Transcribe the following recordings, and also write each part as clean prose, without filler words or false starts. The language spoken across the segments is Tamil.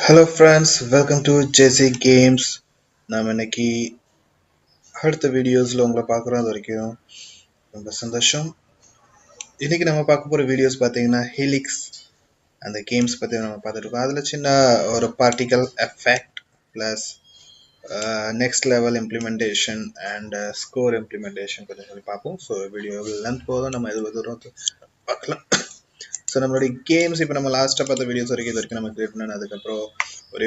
Hello friends, welcome to JC Games. நாம் இன்னைக்கு அடுத்த வீடியோஸ்ல உங்களை பார்க்குறோம். அது வரைக்கும் ரொம்ப சந்தோஷம். இன்னைக்கு நம்ம பார்க்க போற வீடியோஸ் பார்த்தீங்கன்னா ஹீலிக்ஸ் அந்த கேம்ஸ் பத்தி நம்ம பார்த்துட்டு இருக்கோம். அதுல சின்ன ஒரு particle effect plus next level implementation and score implementation பற்றி சொல்லி பார்ப்போம். ஸோ வீடியோ லென்த் போதும், நம்ம எவ்வளோ தூரம் பார்க்கலாம். ஸோ நம்மளுடைய கேம்ஸ் இப்போ நம்ம லாஸ்ட்டாக பார்த்த வீடியோஸ் வரைக்கும் இது வரைக்கும் நம்ம கிரியேட் பண்ணேன். அதுக்கப்புறம்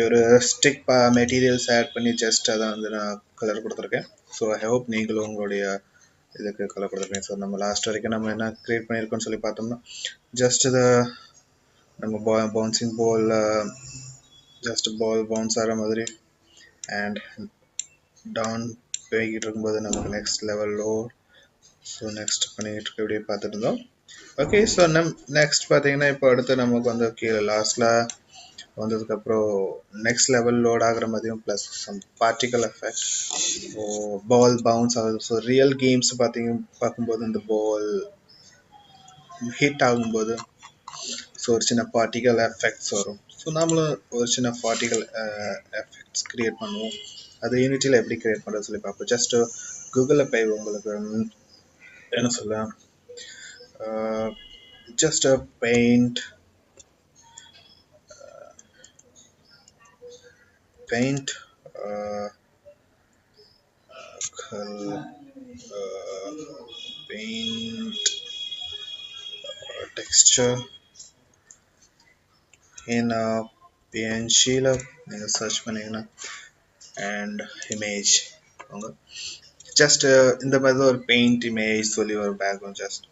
ஒரு ஸ்டிக் மெட்டீரியல்ஸ் ஆட் பண்ணி ஜஸ்ட் அதை வந்து நான் கலர் கொடுத்துருக்கேன். ஸோ ஐ ஹோப் நீங்களும் உங்களுடைய இதுக்கு கலர் கொடுத்துருக்கேன். ஸோ நம்ம லாஸ்ட் வரைக்கும் நம்ம என்ன கிரியேட் பண்ணியிருக்கோம்னு சொல்லி பார்த்தோம்னா ஜஸ்ட் இதை நம்ம பவுன்சிங் பால் ஜஸ்ட் பால் பவுன்ஸ் ஆகிற மாதிரி அண்ட் டவுன் போய்கிட்டு இருக்கும்போது நமக்கு next level low. So next பண்ணிக்கிட்டு இருக்க இப்படியே பார்த்துட்டு இருந்தோம். ஓகே, ஸோ நெக்ஸ்ட் பார்த்தீங்கன்னா இப்போ அடுத்து நமக்கு வந்து கீழே லாஸ்ட்டில் வந்ததுக்கப்புறம் நெக்ஸ்ட் லெவல் லோட் ஆகிற மாதிரியும் plus some particle effect. So ball bounce ஆகுது. ஸோ ரியல் கேம்ஸ் பார்க்கும்போது இந்த பால் ஹிட் ஆகும்போது ஸோ ஒரு சின்ன பார்ட்டிக்கல் எஃபெக்ட்ஸ் வரும். ஸோ நம்மளும் ஒரு சின்ன பார்ட்டிக்கல் எஃபெக்ட்ஸ் க்ரியேட் பண்ணுவோம். அது யூனிட்டியில் எப்படி க்ரியேட் பண்ணுறது சொல்லி பார்ப்போம். ஜஸ்ட்டு கூகுளில் போய் உங்களுக்கு என்ன சொல்ல just a paint uh, paint texture in PNG ல நீங்க சர்ச் பண்ணீங்கன்னா and image ஜஸ்ட் இந்த மாதிரி ஒரு பெயிண்ட் இமேஜ் சொல்லி ஒரு பேக்ரவுண்ட் ஜஸ்ட்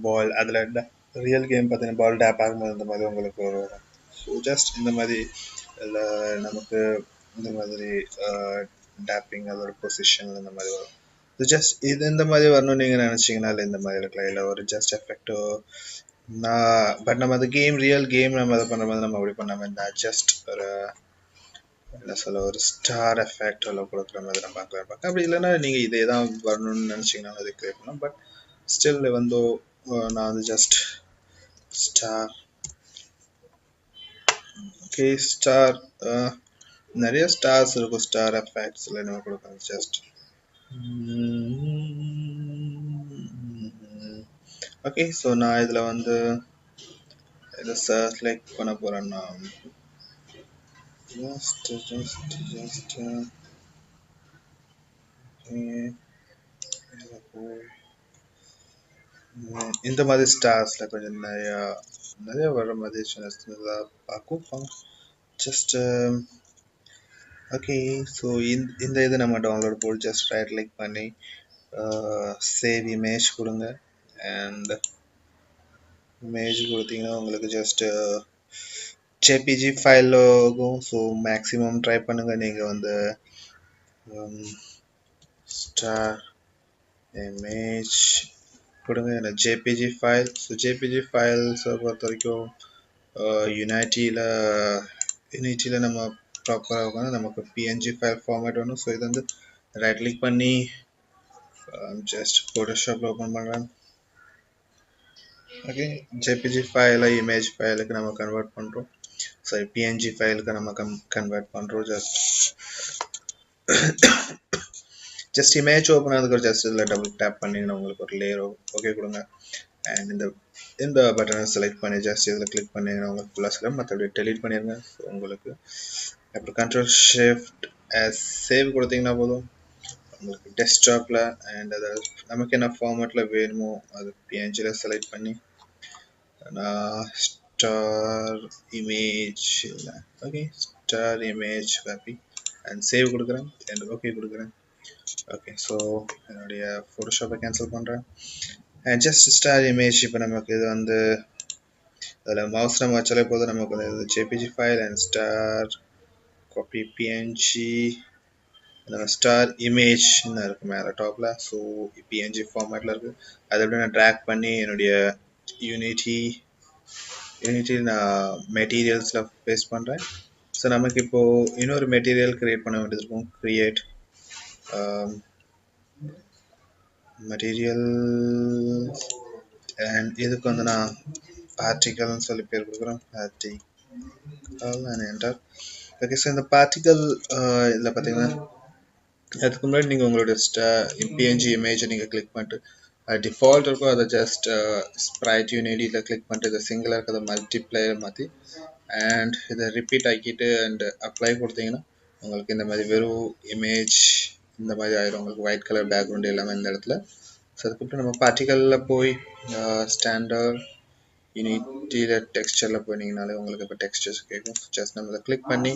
பால் அதில் ரியல் கேம் பார்த்தீங்கன்னா பால் டேப் ஆகும்போது இந்த மாதிரி உங்களுக்கு ஒரு வரும். ஸோ ஜஸ்ட் இந்த மாதிரி இல்லை நமக்கு இந்த மாதிரி டேப்பிங் அதோட பொசிஷன் இந்த மாதிரி வரும். ஸோ ஜஸ்ட் இது இந்த மாதிரி வரணும்னு நீங்கள் நினச்சிங்கன்னா இல்லை இந்த மாதிரி இருக்கலாம். இல்லை ஒரு ஜஸ்ட் எஃபெக்டோ பட் நம்ம அது ரியல் கேம் நம்ம அதை பண்ணுற மாதிரி நம்ம அப்படி பண்ணாமல் இருந்தால் ஜஸ்ட் ஒரு என்ன சொல்ல ஒரு ஸ்டார் எஃபெக்ட் எல்லாம் கொடுக்குற மாதிரி நம்ம பார்க்கலாம். அப்படி இல்லைன்னா நீங்கள் இதே தான் வரணும்னு நினச்சிங்கன்னா அதை கிரியேட் பண்ணலாம். பட் ஸ்டில் வந்து நான் வந்து ஜஸ்ட் ஸ்டார் ஓகே ஸ்டார் நிறைய ஸ்டார்ஸ் இருக்கும். ஸ்டார் எஃபெக்ட்ஸில் நம்ம கொடுக்கலாம். ஜஸ்ட் ஓகே, ஸோ நான் இதில் வந்து இதை செலக்ட் பண்ண போகிறேன்னா just இந்த மாதிரி ஸ்டார்ஸ்ல கொஞ்சம் நிறைய வர மாதிரி சின்னதாக பார்க்கும். ஜஸ்ட் ஓகே, ஸோ இந்த இது நம்ம டவுன்லோட் போட்டு ஜஸ்ட் ரைட் கிளிக் பண்ணி சேவ் இமேஜ் கொடுங்க. அண்ட் இமேஜ் கொடுத்தீங்கன்னா உங்களுக்கு ஜஸ்ட் ஜேபிஜி ஃபைல் ஆகும். ஸோ மேக்ஸிமம் ட்ரை பண்ணுங்க நீங்கள் வந்து ஸ்டார் இமேஜ் கொடுங்க எனக்கு ஜேபிஜி ஃபைல். ஸோ ஜேபிஜி ஃபைல்ஸை பொறுத்த வரைக்கும் யூனிட்டியில் நம்ம ப்ராப்பராக இருக்கணும். நமக்கு பிஎன்ஜி ஃபைல் ஃபார்மேட் வேணும். ஸோ இது வந்து ரைட் கிளிக் பண்ணி ஜஸ்ட் ஃபோட்டோஷாப்பில் ஓப்பன் பண்ணுறேன். ஓகே, ஜேபிஜி ஃபைலை இமேஜ் ஃபைலுக்கு நம்ம கன்வெர்ட் பண்ணுறோம். சாரி, பிஎன்ஜி ஃபைலுக்கு நம்ம கன்வெர்ட் பண்ணுறோம். ஜஸ்ட் இமேஜ் ஓப்பன் ஆனதுக்கு ஜஸ்ட் இதில் டபுள் டேப் பண்ணிங்கன்னா உங்களுக்கு ஒரு லேயர் ஓகே கொடுங்க. அண்ட் இந்த பட்டனை செலக்ட் பண்ணி ஜஸ்ட் இதில் கிளிக் பண்ணிங்கன்னா உங்களுக்கு ஃபுல்லாக சில மற்றபடி டெலீட் பண்ணிடுங்க. ஸோ உங்களுக்கு அப்புறம் கண்ட்ரோல் ஷிஃப்ட் சேவ் கொடுத்தீங்கன்னா போதும் உங்களுக்கு டெஸ்க்டாப்பில். அண்ட் அதை நமக்கு என்ன ஃபார்மேட்டில் வேணுமோ அது பிஎன்ஜியில் செலக்ட் பண்ணி நான் ஸ்டார் இமேஜ் இல்லை okay star image copy and save கொடுக்குறேன் அண்ட் ஓகே கொடுக்குறேன். ஓகே, ஸோ என்னுடைய ஃபோட்டோஷாப்பை கேன்சல் பண்ணுறேன். அண்ட் ஜஸ்ட் ஸ்டார் இமேஜ் இப்போ நமக்கு இது வந்து அதில் மவுஸ் நம்ம வச்சாலே போதும் நமக்கு வந்து JPG file and star copy PNG star இமேஜ்னு இருக்குது மேலே டாப்பில். ஸோ பிஎன்ஜி ஃபார்மேட்டில் இருக்குது. அதை எப்படி நான் ட்ராக் பண்ணி என்னுடைய யூனிட்டி நான் மெட்டீரியல்ஸில் பேஸ்ட் பண்ணுறேன். ஸோ நமக்கு இப்போது இன்னொரு மெட்டீரியல் க்ரியேட் பண்ண வேண்டியது இருக்கும். க்ரியேட் மெட்டீரியல் அண்ட் இதுக்கு வந்து நான் பார்ட்டிகல்னு சொல்லி பேர் கொடுக்குறேன். Particle and enter. Okay, so இந்த பார்ட்டிகல் இதில் பார்த்தீங்கன்னா அதுக்கு முன்னாடி நீங்கள் உங்களோட பிஎன்ஜி இமேஜை நீங்கள் கிளிக் பண்ணிட்டு டிஃபால்ட் இருக்கும் அதை ஜஸ்ட் ஸ்ப்ரைட் யூனிட்டியில் கிளிக் பண்ணிட்டு இதை சிங்கிளாக இருக்கிறத மல்டிப்ளையர் மாற்றி அண்ட் இதை ரிப்பீட் ஆக்கிட்டு அண்ட் அப்ளை கொடுத்தீங்கன்னா உங்களுக்கு இந்த மாதிரி வெறும் இமேஜ் இந்த மாதிரி ஆயிரும். உங்களுக்கு ஒயிட் கலர் பேக்ரவுண்ட் எல்லாமே இந்த இடத்துல. ஸோ அதுக்கப்புறம் நம்ம பார்ட்டிகளில் போய் ஸ்டாண்டர்ட் யூனிட்டியில் டெக்ஸ்டரில் போனீங்கனாலே உங்களுக்கு இப்போ டெக்ஸ்டர்ஸ் கேட்கும். ஜஸ்ட் நம்ம இதை கிளிக் பண்ணி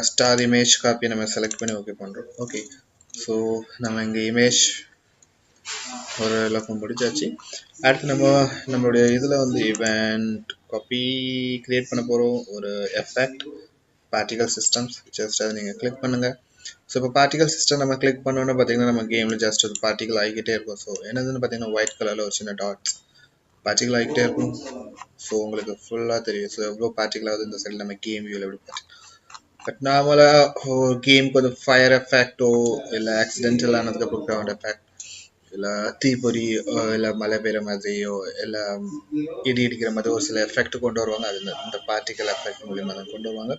ஸ்டார் இமேஜ் காப்பி நம்ம செலக்ட் பண்ணி ஓகே பண்ணுறோம். ஓகே, ஸோ நம்ம இங்கே இமேஜ் ஒரு லக்கம் முடிச்சாச்சு. அடுத்து நம்மளுடைய இதில் வந்து இவெண்ட் காப்பி கிரியேட் பண்ண போகிறோம். ஒரு எஃபெக்ட் பார்ட்டிகல் சிஸ்டம்ஸ் ஜஸ்ட் அதை நீங்கள் கிளிக் பண்ணுங்கள். ஸோ இப்போ பார்ட்டிகல் சிஸ்டம் நம்ம கிளிக் பண்ணோன்னு பார்த்தீங்கன்னா நம்ம கேமில் ஜஸ்ட் ஒரு பார்ட்டிகல் ஆகிக்கிட்டே இருக்கும். ஸோ என்னதுன்னு பார்த்தீங்கன்னா ஒயிட் கலரில் ஒரு சின்ன டாட்ஸ் பார்ட்டிகல் ஆகிக்கிட்டே இருக்கும். ஸோ உங்களுக்கு ஃபுல்லாக தெரியும். ஸோ எவ்வளோ பார்ட்டிகல் ஆகுது இந்த சைடில் நம்ம கேம் வியூவில் எப்படி பார்ட்டிகல். பட் நார்மலாக கேமுக்கு வந்து ஃபயர் எஃபெக்டோ இல்லை ஆக்சிடென்டல் ஆனதுக்கப்புறம் கிரவுண்ட் எஃபெக்ட் இல்லை தீப்பொறி இல்லை மழை பெய்கிற மாதிரியோ இல்லை இடி இடிக்கிற மாதிரி ஒரு சில எஃபெக்ட் கொண்டு வருவாங்க. அது இந்த பார்ட்டிகல் எஃபெக்ட் மூலியமாக தான் கொண்டு வருவாங்க.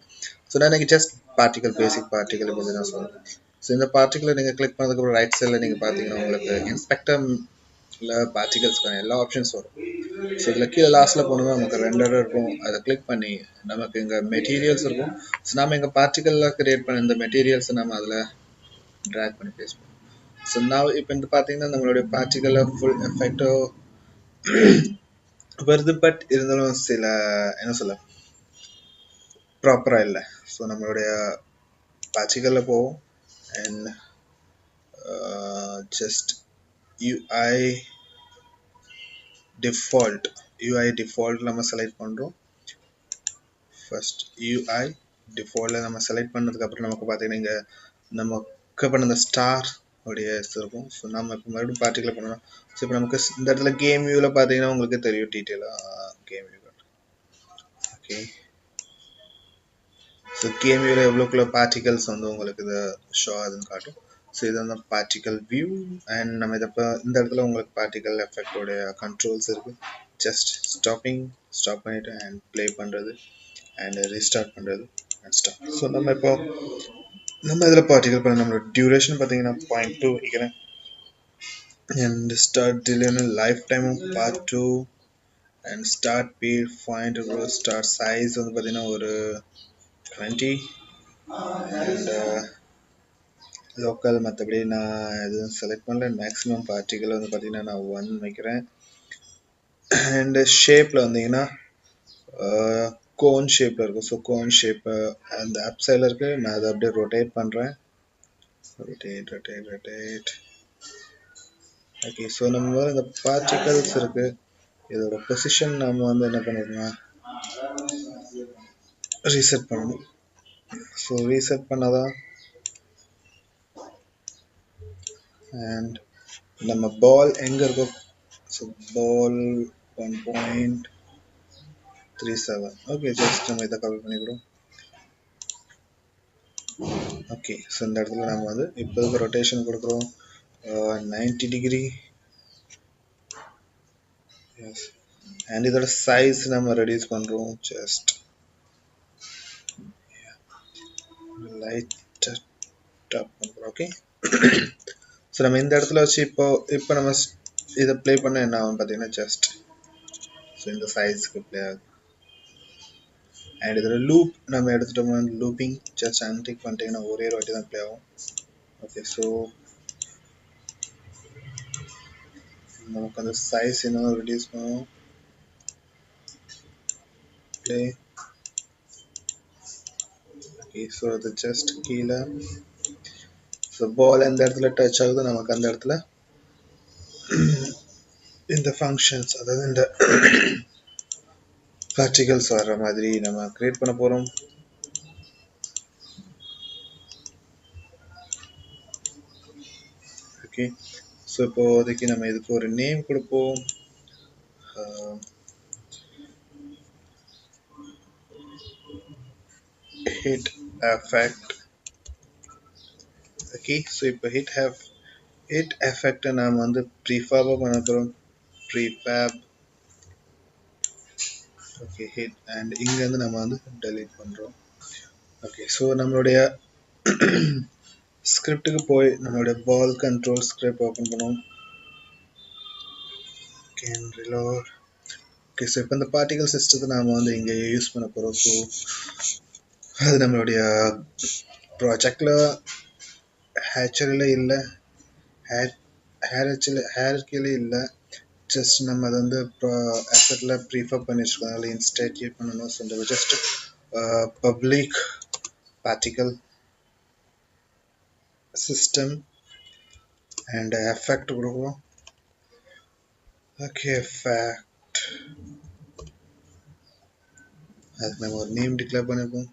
ஸோ நான் எனக்கு ஜஸ்ட் பார்ட்டிகல் பேசிக் பார்ட்டிகல் பற்றி தான் சொல்கிறேன். ஸோ இந்த பார்ட்டிகலை நீங்கள் கிளிக் பண்ணதுக்கப்புறம் ரைட் சைடில் நீங்கள் பார்த்தீங்கன்னா உங்களுக்கு இன்ஸ்பெக்டர் இல்லை பார்ட்டிகல்ஸ்க்கான எல்லா ஆப்ஷன்ஸ் வரும். ஸோ இதில் கீழே லாஸ்ட்டில் போனோம்னா நமக்கு ரெண்டர் இருக்கும். அதை கிளிக் பண்ணி நமக்கு இங்கே மெட்டீரியல்ஸ் இருக்கும். ஸோ நம்ம எங்கள் பார்ட்டிகலில் கிரியேட் பண்ண இந்த மெட்டீரியல்ஸை நம்ம அதில் ட்ராக் பண்ணி பேஸ் பண்ணுவோம். ஸோ நான் இப்போ இந்த பார்த்தீங்கன்னா நம்மளுடைய பார்ட்டிகலில் ஃபுல் எஃபெக்டோ வருது. பட் இருந்தாலும் சில என்ன சொல்ல ப்ராப்பராக இல்லை. ஸோ நம்மளுடைய பார்ட்டிகலில் போவோம் அண்ட் ஜஸ்ட் UI default நம்ம செலக்ட் பண்ணுறோம். ஃபர்ஸ்ட் UI டிஃபால்ட்டில் நம்ம செலக்ட் பண்ணதுக்கப்புறம் நமக்கு பார்த்தீங்கன்னா இங்கே நமக்கு பண்ண இந்த ஸ்டார் உடைய இருக்கும். ஸோ நம்ம இப்போ மறுபடியும் பார்ட்டிகல் பண்ணணும். ஸோ இப்போ நமக்கு இந்த இடத்துல கேம் வியூவில் பார்த்தீங்கன்னா உங்களுக்கு தெரியும் டீட்டெயிலாக game view. Okay, so game வியூவில் எவ்வளோக்குள்ள பார்ட்டிகல்ஸ் வந்து உங்களுக்கு இதை ஷோ ஆகுதுன்னு காட்டும். ஸோ இது வந்து பார்ட்டிகல் வியூ அண்ட் நம்ம இதை இப்போ இந்த இடத்துல உங்களுக்கு பார்ட்டிகல் எஃபெக்டோடைய கண்ட்ரோல்ஸ் இருக்குது. ஜஸ்ட் ஸ்டாப் பண்ணிவிட்டு அண்ட் ப்ளே பண்ணுறது அண்ட் ரீஸ்டார்ட் பண்ணுறது அண்ட் ஸ்டாப். ஸோ நம்ம இதில் பார்ட்டிகல் பண்ண நம்மளோட டியூரேஷன் பார்த்தீங்கன்னா 0.2 வைக்கிறேன் அண்ட் ஸ்டார்ட் டிலேன்னு லைஃப் டைமும் part 2 and start speed point start size வந்து பார்த்தீங்கன்னா ஒரு 20 அண்ட் லோக்கல். மற்றபடி நான் எதுவும் செலக்ட் பண்ணல. மேக்ஸிமம் பார்ட்டிகல் வந்து பார்த்தீங்கன்னா நான் 1 வைக்கிறேன். அண்ட் ஷேப்பில் வந்தீங்கன்னா கோன் ஷேப்பில் இருக்கும். ஸோ கோன் ஷேப்பு அந்த அப் சைடில் இருக்குது. நான் அதை அப்படியே ரொட்டேட் பண்ணுறேன். ரொட்டேட். ஓகே, ஸோ நம்ம இந்த பார்ட்டிகல்ஸ் இருக்குது. இதோட பொசிஷன் நம்ம வந்து என்ன பண்ணுறோம்னா ரீசெட் பண்ணணும். ஸோ ரீசெட் பண்ணாதான் அண்ட் நம்ம பால் எங்கே இருக்கோ. ஸோ பால் 1.37. ஓகே, ஜஸ்ட் நம்ம இதை கவர் பண்ணிக்கிறோம். ஓகே, ஸோ இந்த இடத்துல நம்ம வந்து இப்போதுக்கு ரொட்டேஷன் கொடுக்குறோம் 90 டிகிரி. எஸ், அண்ட் இதோட சைஸ் நம்ம ரெடியூஸ் பண்ணுறோம். ஜஸ்ட் லைட்டாக டாப் பண்ணுறோம். ஓகே, ஸோ நம்ம இந்த இடத்துல வச்சு இப்போ நம்ம இதை ப்ளே பண்ண என்ன ஆகும் பார்த்தீங்கன்னா ஜஸ்ட் ஸோ இந்த சைஸ்க்கு ப்ளே ஆகுது. அண்ட் இதில் லூப் நம்ம எடுத்துட்டோம்னா லூப்பிங் ஜஸ்ட் அன்டிக் பண்ணிட்டீங்கன்னா ஒரே வாட்டி தான் ப்ளே ஆகும். ஓகே, ஸோ நமக்கு அந்த சைஸ் இன்னும் ரெடியூஸ் பண்ணுவோம். ப்ளே. ஓகே, ஸோ அது ஜஸ்ட் கீழே ஸோ பால் எந்த இடத்துல டச் ஆகுது நமக்கு அந்த இடத்துல இந்த ஃபங்க்ஷன்ஸ் அதாவது இந்த பார்ட்டிகல்ஸ் வர்ற மாதிரி நம்ம கிரியேட் பண்ண போகிறோம். ஓகே, ஸோ இப்போதைக்கு நம்ம இதுக்கு ஒரு நேம் கொடுப்போம். Hit effect. ஓகே, ஸோ இப்போ ஹிட் எஃபெக்டை நாம் வந்து ப்ரீஃபேபாக பண்ண போகிறோம். ப்ரீஃபேப். ஓகே, ஹிட் அண்ட் இங்கேருந்து நம்ம வந்து டெலீட் பண்ணுறோம். ஓகே, ஸோ நம்மளுடைய ஸ்கிரிப்டுக்கு போய் நம்மளுடைய பால் கண்ட்ரோல் ஸ்கிரிப்ட் ஓப்பன் பண்ணுவோம். Can reload. ஓகே, ஸோ இப்போ இந்த பார்ட்டிகல் சிஸ்டத்தை நாம் வந்து இங்கே யூஸ் பண்ண போகிறோம். ஸோ அது நம்மளுடைய ப்ராஜெக்டில் ஹேச்சரியில் இல்லை, ஹேர்க்கில் இல்லை, ஜஸ்ட் நம்ம அதை வந்து இப்போ அசட்டில் ப்ரீஃபர் பண்ணி வச்சுருக்கோம். அதில் இன்ஸ்டாட்டியேட் பண்ணணும். ஸோ இந்த just public particle system and effect கொடுக்குறோம். ஓகே, எஃபெக்ட் அதுக்கு நம்ம ஒரு நேம் டிக்ளேர் பண்ணிப்போம்.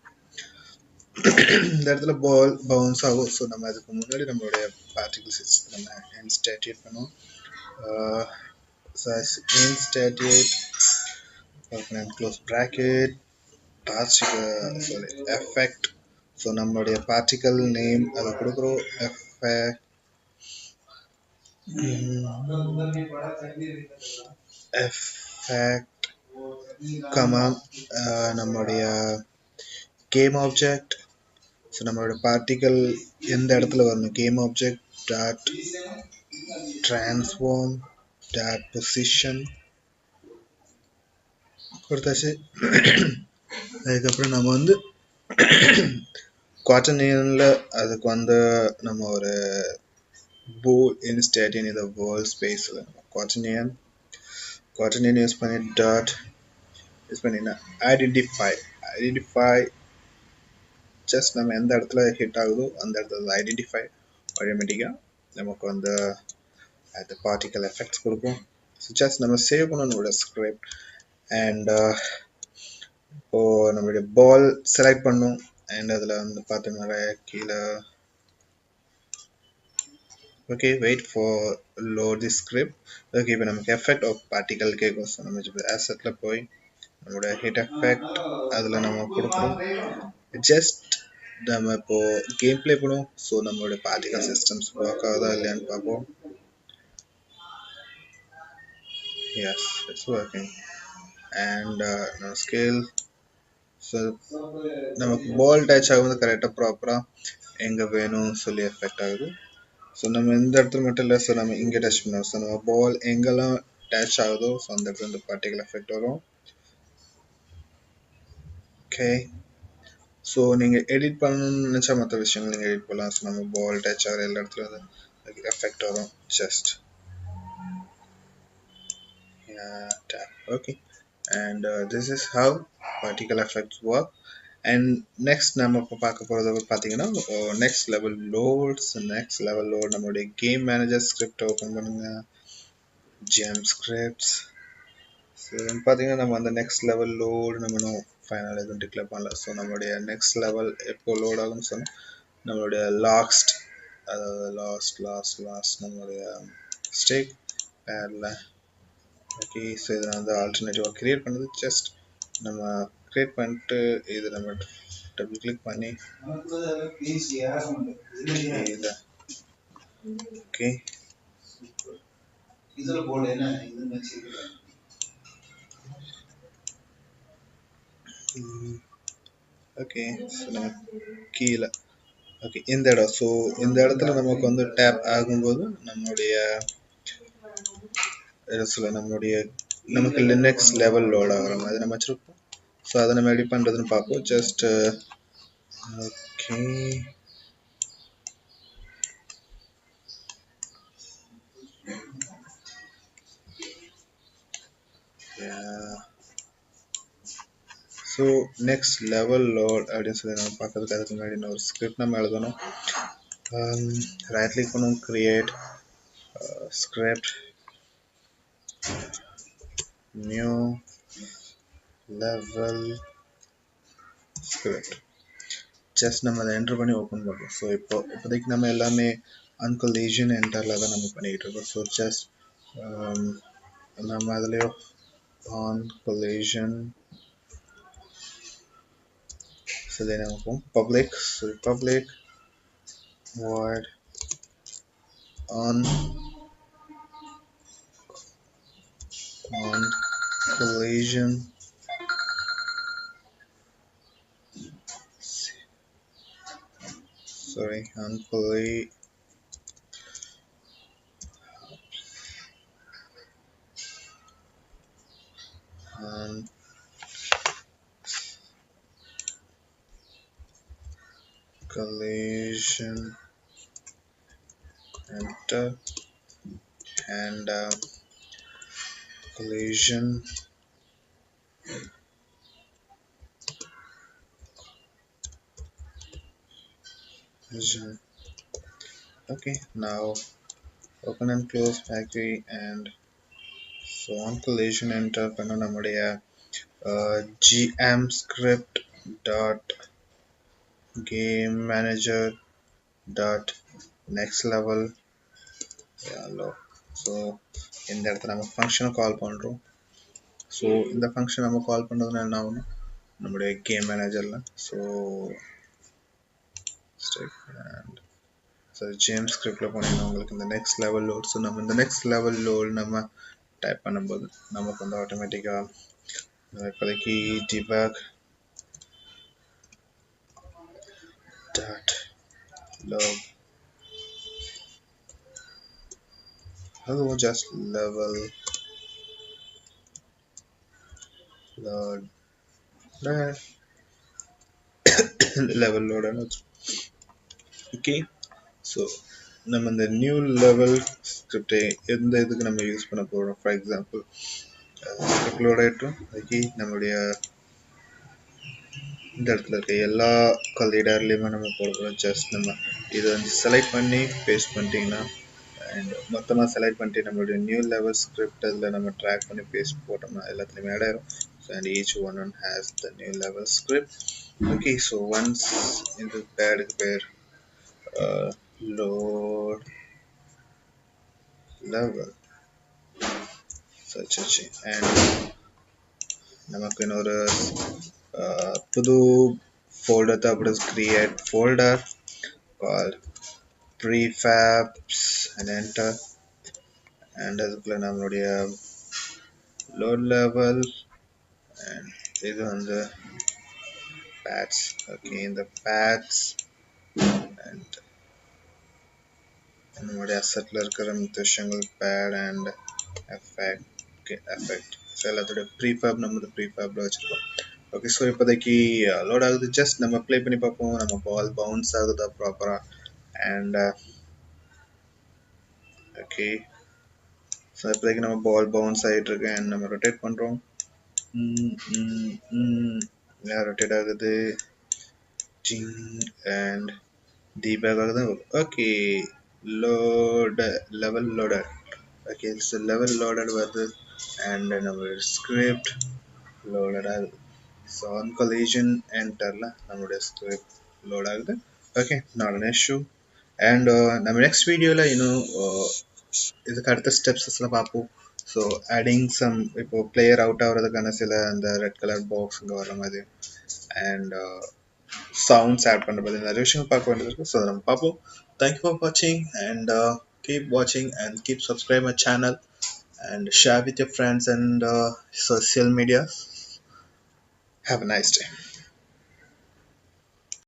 இந்த இடத்துல பால் பவுன்ஸ் ஆகும். ஸோ நம்ம அதுக்கு முன்னாடி நம்மளுடைய பார்ட்டிகல் சிஸ்டம் நம்ம இன்ஸ்டாட்டியேட் பண்ணுவோம். Instantiate close bracket sorry effect. So நம்மளுடைய பார்ட்டிகல் நேம் அதை கொடுக்குறோம். எஃபெக்ட் கமா நம்மளுடைய கேம் ஆப்ஜெக்ட். ஸோ நம்மளோட பார்ட்டிகல் எந்த இடத்துல வரணும், game object dot transform dot position கொடுத்தாச்சு. அதுக்கப்புறம் நம்ம வந்து குவாட்டர்னியனில் அதுக்கு வந்து நம்ம ஒரு போல் இன்ஸ்டாட்டியன் இதை வேர்ல்ட் ஸ்பேஸில் குவாட்டர்னியன் யூஸ் பண்ணி டாட் யூஸ் பண்ணினா ஐடென்டிஃபை ஜஸ்ட் நம்ம எந்த இடத்துல ஹிட் ஆகுதோ அந்த இடத்துல ஐடென்டிஃபை ஆட்டோமேட்டிக்காக நமக்கு வந்து அது பார்ட்டிகல் எஃபெக்ட்ஸ் கொடுக்கும். ஸோ ஜஸ்ட் நம்ம சேவ் பண்ணணும்னோட ஸ்கிரிப்ட் அண்ட் இப்போது நம்மளுடைய பால் செலக்ட் பண்ணும். அண்ட் அதில் வந்து பார்த்தோம்னா கீழே okay wait for load the script. Okay, இப்போ நமக்கு எஃபெக்ட் ஆஃப் பார்ட்டிகல் கேட்கும். ஸோ நம்ம இப்போ ஆசெட்டில் போய் நம்மளோட ஹிட் எஃபெக்ட் அதில் நம்ம கொடுக்குறோம். ஜஸ்ட் நம்ம இப்போது கேம் ப்ளே பண்ணுவோம். ஸோ நம்மளோட பார்ட்டிகல் சிஸ்டம்ஸ் ஒர்க் ஆகுதா இல்லையான்னு பார்ப்போம். Yes, it's working. அண்ட் நம்ம ஸ்கேல். ஸோ நமக்கு பால் டச் ஆகும்போது கரெக்டாக ப்ராப்பராக எங்கே வேணும் சொல்லி எஃபெக்ட் ஆகுது. ஸோ நம்ம இந்த இடத்துல மட்டும் இல்லை, ஸோ நம்ம இங்கே டச் பண்ணுவோம். ஸோ நம்ம பால் எங்கெல்லாம் டச் ஆகுதோ ஸோ அந்த இடத்துல இந்த பார்ட்டிகல் எஃபெக்ட் வரும். ஓகே, ஸோ நீங்கள் எடிட் பண்ணணும்னு நினச்சா மற்ற விஷயங்கள் நீங்கள் எடிட் பண்ணலாம். ஸோ நம்ம பால் டச் ஆகிற எல்லா இடத்துலையும் அது எஃபெக்ட் வரும். Just tap. Okay, and this is how particle effects work. And next நம்ம இப்போ பார்க்க போகிறது பார்த்தீங்கன்னா நெக்ஸ்ட் லெவல் லோட் நம்மளுடைய கேம் மேனேஜர் ஸ்கிரிப்ட் ஓப்பன் பண்ணுங்க. GeM scripts. ஸோ பார்த்தீங்கன்னா நம்ம அந்த நெக்ஸ்ட் லெவல் லோடு நம்ம ஃபைனல் எதுவும் டிக்ளேர் பண்ணல. ஸோ நம்மளுடைய நெக்ஸ்ட் லெவல் எப்போ லோட் ஆகும்னு சொன்னால் நம்மளுடைய அதாவது லாஸ்ட் நம்மளுடைய ஸ்டேக் பேரில். ஓகே, ஸோ இதை நான் வந்து ஆல்டர்னேட்டிவாக க்ரியேட் பண்ணது. ஜஸ்ட் நம்ம க்ரியேட் பண்ணிட்டு இது நம்ம டபுள் கிளிக் பண்ணி இதை ஓகே ஓகே, ஸோ நம்ம கீழே ஓகே இந்த இடம். ஸோ இந்த இடத்துல நமக்கு வந்து டேப் ஆகும்போது நம்மளுடைய நமக்கு லினக்ஸ் லெவல் லோட் ஆகிற மாதிரி நம்ம வச்சுருப்போம். ஸோ அதை நம்ம எப்படி பண்ணுறதுன்னு பார்ப்போம். Just okay so next level load அப்படின்னு சொல்லி நம்ம பார்க்கறதுக்கு அதுக்கு முன்னாடி ஒரு ஸ்கிரிப்ட் நம்ம எழுதணும். ரைட் கிளிக் பண்ணுவோம், create script, new level script. Just நம்ம அதை என்டர் பண்ணி ஓப்பன் பண்ணுறோம். ஸோ இப்போதைக்கு நம்ம எல்லாமே அன்கொலிஷன் என்டரில் தான் நம்ம பண்ணிக்கிட்டு இருக்கோம். ஸோ ஜஸ்ட் நம்ம அதுலேயோ ஆன் கொலிஷன் சொல்லி நமக்கும் public void on collision sorry, unplay and collision enter and collision vision. Okay, now open and close factory and so on collision enter பண்ண நம்முடைய gm script dot game manager dot next level hello. So இந்த இடத்துல நம்ம ஃபங்க்ஷனை கால் பண்ணுறோம். ஸோ இந்த ஃபங்க்ஷன் நம்ம கால் பண்ணுறதுனால என்ன ஆகணும் நம்முடைய கேம் மேனேஜரில் so step and so game ஸ்கிரிப்டில் போனீங்கன்னா உங்களுக்கு இந்த நெக்ஸ்ட் லெவல் லோட் ஸோ நம்ம இந்த நெக்ஸ்ட் லெவல் லோட் நம்ம டைப் பண்ணும்போது நமக்கு வந்து ஆட்டோமேட்டிக்காக இப்போதைக்கு debug dot log hello just level load level load okay so நம்ம இந்த நியூ லெவல் ஸ்கிரிப்டை எந்த இதுக்கு நம்ம யூஸ் பண்ண போகிறோம் ஃபார் எக்ஸாம்பிள் ஸ்கிரிப்ட் லோட் ஆகிட்டோம் அதுக்கு நம்மளுடைய இந்த இடத்துல இருக்க எல்லா கலீடர்லையுமே நம்ம போட போகிறோம் ஜஸ்ட் நம்ம இதை வந்து செலக்ட் பண்ணி பேஸ்ட் பண்ணிட்டீங்கன்னா அண்ட் மொத்தமாக செலக்ட் பண்ணிட்டு நம்மளுடைய நியூ லெவல் ஸ்கிரிப்ட் அதில் நம்ம ட்ராக் பண்ணி பேஸ்ட் போட்டோம்னா எல்லாத்துலேயுமே ஆட் ஆயிரும் so and each one has the new level script okay so once இந்த பேடுக்கு பேர் load level such and நமக்கு இன்னொரு புது folder தான் அப்படி create folder called prefabs and enter and அதுக்குள்ள நம்மளுடைய load level and இது வந்து pads okay in the pads and நம்மளுடைய assetல இருக்கிற மித்த விஷயங்கள் pad and effect okay effect so எல்லாத்தோட ப்ரீஃபேப் நம்ம ப்ரீஃபேப்ல வச்சுருக்கோம் ஓகே ஸோ இப்போதைக்கு லோட் ஆகுது ஜஸ்ட் நம்ம ப்ளே பண்ணி பார்ப்போம் நம்ம பால் பவுன்ஸ் ஆகுதா ப்ராப்பராக அண்ட் ஓகே ஸோ இப்போதைக்கு நம்ம பால் பவுன்ஸ் ஆகிட்டு இருக்கு அண்ட் நம்ம ரொட்டேட் பண்ணுறோம் ரொட்டேட் ஆகுது அண்ட் debug ஆகுது okay load level loader okay so level loader வருது அண்ட் நம்ம ஸ்கிரிப்ட் loaded ஆகுது ஸோ ஆன் collision enterல நம்மளுடைய ஸ்கிரிப்ட் லோட் ஆகுது okay not an issue and நம்ம நெக்ஸ்ட் வீடியோவில் இன்னும் இதுக்கு அடுத்த ஸ்டெப்ஸ்லாம் பார்ப்போம் ஸோ ஆடிங் சம் இப்போ பிளேயர் அவுட் ஆகிறதுக்கான சில அந்த ரெட் கலர் பாக்ஸ் இங்கே வர மாதிரி அண்ட் சவுண்ட்ஸ் ஆட் பண்ணுற மாதிரி நிறைய விஷயங்கள் பார்க்க வேண்டியது இருக்குது ஸோ நம்ம பார்ப்போம் தேங்க்யூ ஃபார் வாட்சிங் and keep watching and keep subscribe my channel and share with your friends and social media. Have a nice day.